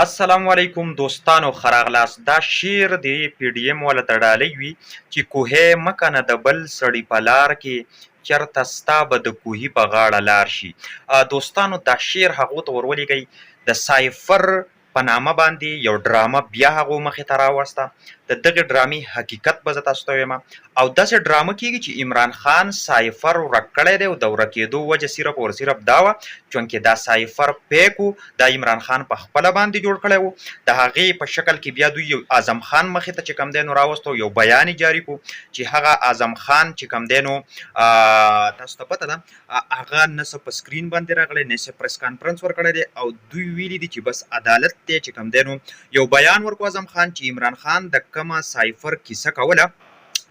السلام علیکم دوستانو ښه راغلاست. دا شعر د پی ډي ایم والا ته ډالۍ وي چې کوهی مه کنه د بل سړي په لار کې چېرته ستا به د کوهي په غاړه لار شي. دوستانو دا شعر هغو ته ورولېږئ. د سایفر په نامه باندې یو ډرامه بیا هغو مخې ته راوسته. د دغې ډرامې حقیقت به زه تاسو ته ویم او داسې ډرامه کېږي چې عمران خان سایفر ورک کړی دی او د ورکېدو وجه صرف او صرف دا وه چونکې دا سایفر پیک و، دا عمران خان په خپله باندې جوړ کړی و. د هغې په شکل کې بیا دوی یو اعظم خان مخې ته چې کوم دی نو راوستو، یو بیان یې جاري کړو چې هغه اعظم خان چې کوم دی نو تاسو ته پته ده هغه نه څه په سکرین باندې راغلی نه څه پریس کانفرنس ورکړی دی او دوی ویلي دي چې بس عدالت دی چې کوم دی نو یو بیان ورکړو اعظم خان چې عمران خان د کومه سایفر کیسه کوله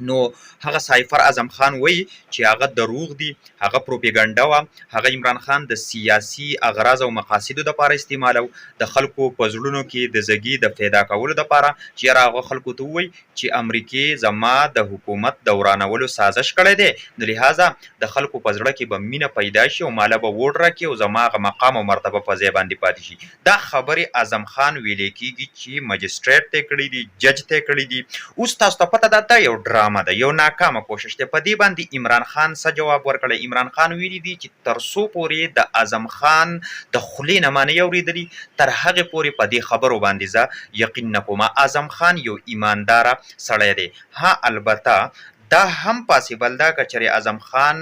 نو هغه سایفر اعظم خان وایي چې هغه دروغ دي، هغه پروپیګنډه وه، هغه عمران خان د سیاسي اغراض او مقاصدو دپاره استعمالو، د خلکو په زړونو کې د زګي د پیدا کولو دپاره چې یاره هغه خلکو ته ووایي چې امریکې زما د حکومت د ورانولو سازش کړی دی، نو لهذا د خلکو په زړه کې به مینه پیدا شي او ماله به ووټ راکړي او زما هغه مقام او مرتبه په ځای باندې پاتې شي. دا خبرې اعظم خان ویلی کېږي چې مجسټریټ ته یې کړي دي، جج ته یې کړي دي. اوس تاسو ته پته ده دا یو ډرامه ده، یو ناکامه کوشش دی. په دې باندې عمران خان څه جواب ورکړی؟ عمران خان ویلي دي چې تر څو پورې د اعظم خان د خولې نه ما نه اورېدلي تر هغې پورې په دې خبرو باندې زه یقین نه کوم. اعظم خان یو ایمانداره سړی دی. ها البته دا هم پاسیبل ده که چېرې اعظم خان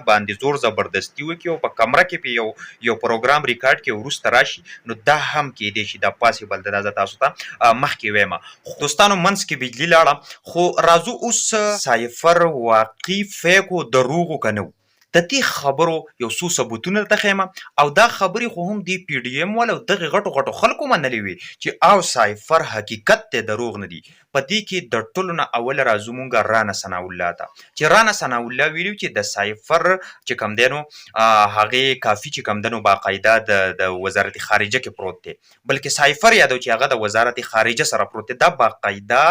باندې زور زبردستي وکړي او په کمره کې پې یو پروګرام ریکارډ کړي وروسته راشي نو دا هم کیدی شي، دا پاسیبل ده. دا زه تاسو ته مخکې ویمه. دوستانو منځ کې بجلي لاړه خو راځو اوس سایفر واقعي فیکو دروغو که نه و د دې خبرو یو څو ثبوتونه درته ښیم او دا خبرې خو هم د پی ډي ایم والا دغې غټو غټو خلکو منلې وي چې او سایفر حقیقت دی، دروغ نه دي. په دې کې د ټولو نه اوله راځو مونږ رانه ثناالله ته چې رانه ثناالله ویلي چې د سایفر چې کوم دی نو هغې کافي چې کوم دی نو باقاعده د وزارت خارجه کې پروت دی، بلکې سایفر یادو چې هغه د وزارت خارجه سره پروت دی. دا باقاعده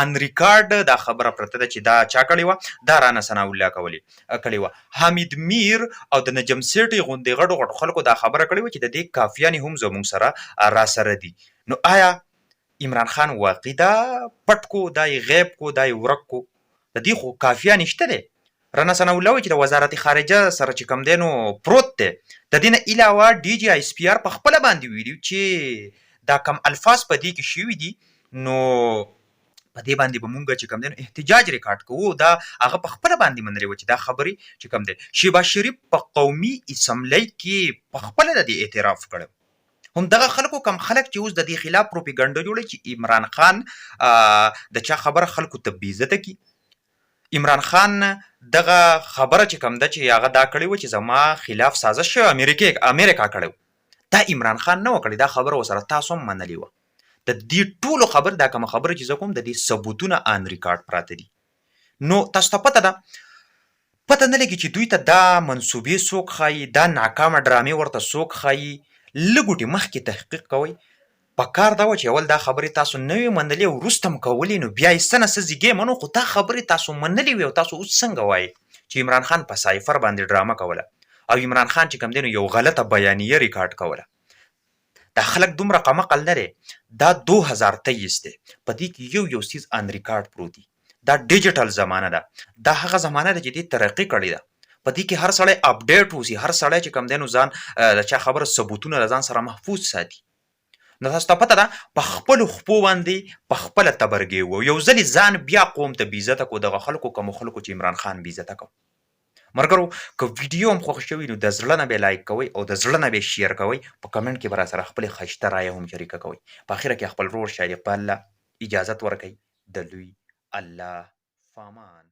ان ریکارډ دا خبره پرته ده چې دا چا کړې وه؟ دا رانه ثناالله کړې وه. حمید میر او د نجم سیټي غوندې غټو غټو خلکو دا خبره کړې وه چې د دې کافیانې هم زموږ سره راسره دي. نو آیا عمران خان واقعي دا پټ کو، دا یې غیب کو، دا یې ورک کو؟ د دې خو کافیانې شته دی. رانه ثناالله وایي چې د وزارت خارجه سره چې کوم دی نو پروت دی. د دې نه علاوه ډي جي آی اس پي آر په خپله باندې ویلي چې دا کم الفاظ په دې کې شوي دي نو په دې باندې به مونږ چې کوم دی نو احتجاج ریکارډ کوو. دا هغه په خپله باندې منلې وه چې دا خبرې چې کوم دی شهباز شریف په قومي اسمبلی کې په خپله د دې اعتراف کړی. همدغه خلکو کم خلک چې اوس د دې خلاف پروپیګنډه جوړوي چې عمران خان د چا خبره خلکو ته بېعزته کړي. عمران خان دغه خبره چې کوم ده چې هغه دا کړې وه چې زما خلاف سازش شوی امریکا کړی و، دا عمران خان نه وه کړې، دا خبره ورسره تاسو هم منلې وه. د دې ټولو خبر دا کومه خبره چې زه کوم د دې ثبوتونه ان ریکارډ پراته دي. نو تاسو ته پته ده پته نه لګي چې دوی ته دا منصوبې څوک ښایي، دا ناکامه ډرامې ورته څوک ښایي. لږ مخکې تحقیق کوئ. پکار دا وه چې اول دا خبرې تاسو نه وې منلې او وروسته م کولې نو بیا یې څه نه څه زیږې منو، خو دا خبرې تاسو منلې وې او تاسو اوس څنګه وایئ چې عمران خان په سایفر باندې ډرامه کوله او عمران خان چې کوم دی نو یو غلطه بیانیه ریکارډ کوله. دا خلک دومره قمقل نه دی. دا 2023 دی، په دې کې یو څیز ان ریکارډ پروت دي. دا ډیجیټل زمانه ده، دا هغه زمانه ده چې دې ترقي کړې ده. په دې کې هر سړی اپډیټ اوسي، هر سړی چې کوم دی نو ځان د چا خبره ثبوتونه له ځان سره محفوظ ساتي. نو تاسو ته پته ده په خپلو خپو باندې په خپله تبرګې وو. یو ځلې ځان بیا قوم ته بېعزته کو، دغه خلکو کومو خلکو چې عمران خان بېعزته کو. ملګرو که ویډیو هم خوښ شوي نو د زړه نه به لایک کوئ او د زړه نه به شیر کوئ. په کمنټ کې به راسره خپلې ښایسته رایه هم شریکه کوئ. په اخره کې خپل ورور شاعر اقبال له اجازت ورکوئ. د لوی الله فامان.